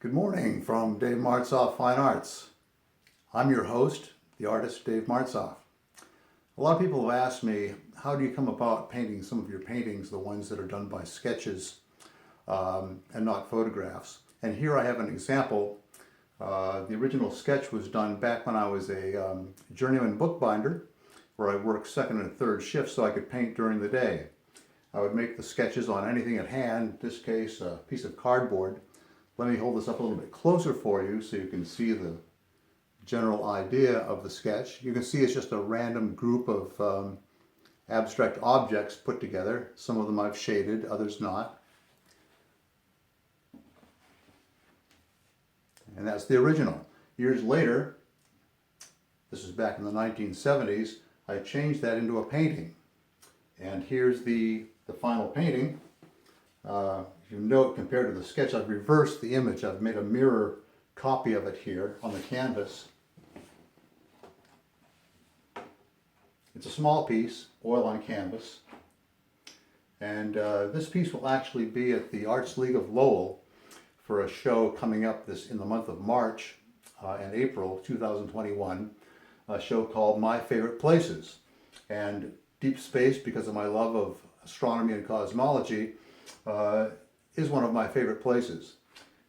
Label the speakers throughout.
Speaker 1: Good morning from Dave Martzoff Fine Arts. I'm your host, the artist Dave Martzoff. A lot of people have asked me, how do you come about painting some of your paintings, the ones that are done by sketches and not photographs? And here I have an example. The original sketch was done back when I was a journeyman bookbinder, where I worked second and third shifts so I could paint during the day. I would make the sketches on anything at hand, in this case a piece of cardboard. Let me hold this up a little bit closer for you so you can see the general idea of the sketch. You can see it's just a random group of abstract objects put together. Some of them I've shaded, others not. And that's the original. Years later, this is back in the 1970s, I changed that into a painting. And here's the final painting. If you note, compared to the sketch, I've reversed the image. I've made a mirror copy of it here on the canvas. It's a small piece, oil on canvas. And this piece will actually be at the Arts League of Lowell for a show coming up in the month of March and April 2021, a show called My Favorite Places. And deep space, because of my love of astronomy and cosmology, is one of my favorite places.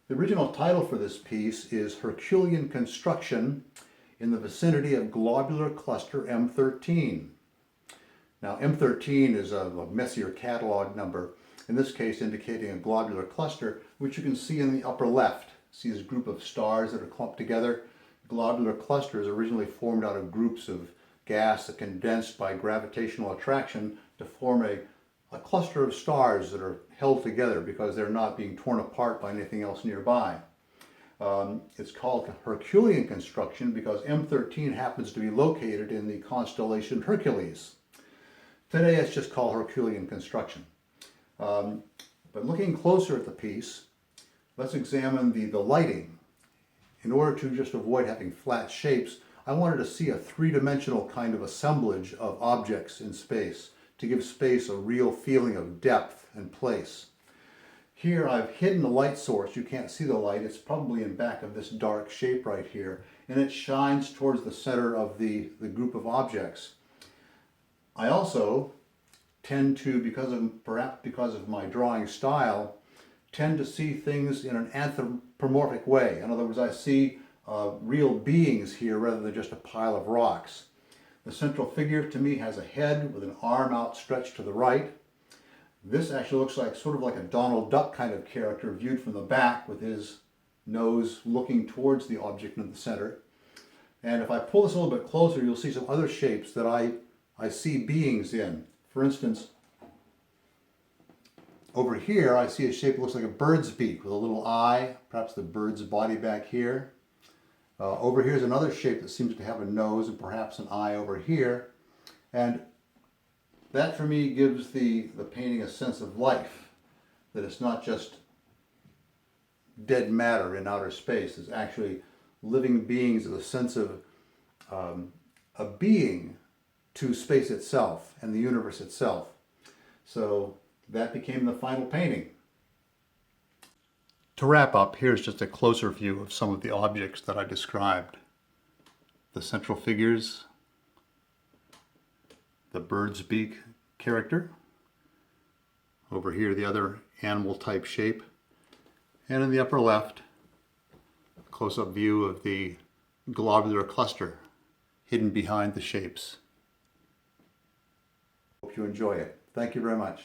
Speaker 1: The original title for this piece is Herculean Construction in the vicinity of Globular Cluster M13. Now M13 is a messier catalog number, in this case indicating a globular cluster, which you can see in the upper left. See this group of stars that are clumped together? Globular clusters originally formed out of groups of gas that condensed by gravitational attraction to form a cluster of stars that are held together because they're not being torn apart by anything else nearby. It's called Herculean Construction because M13 happens to be located in the constellation Hercules. Today it's just called Herculean Construction. But looking closer at the piece, let's examine the lighting. In order to just avoid having flat shapes, I wanted to see a three-dimensional kind of assemblage of objects in space to give space a real feeling of depth and place. Here I've hidden the light source. You can't see the light. It's probably in back of this dark shape right here, and it shines towards the center of the group of objects. I also tend to, perhaps because of my drawing style, tend to see things in an anthropomorphic way. In other words, I see real beings here rather than just a pile of rocks. The central figure to me has a head with an arm outstretched to the right. This actually looks like sort of like a Donald Duck kind of character viewed from the back with his nose looking towards the object in the center. And if I pull this a little bit closer, you'll see some other shapes that I see beings in. For instance, over here I see a shape that looks like a bird's beak with a little eye, perhaps the bird's body back here. Over here is another shape that seems to have a nose and perhaps an eye over here. And that for me gives the painting a sense of life, that it's not just dead matter in outer space. It's actually living beings with a sense of a being to space itself and the universe itself. So that became the final painting. To wrap up, here's just a closer view of some of the objects that I described. The central figures, the bird's beak character, over here the other animal type shape, and in the upper left, a close-up view of the globular cluster hidden behind the shapes. Hope you enjoy it. Thank you very much.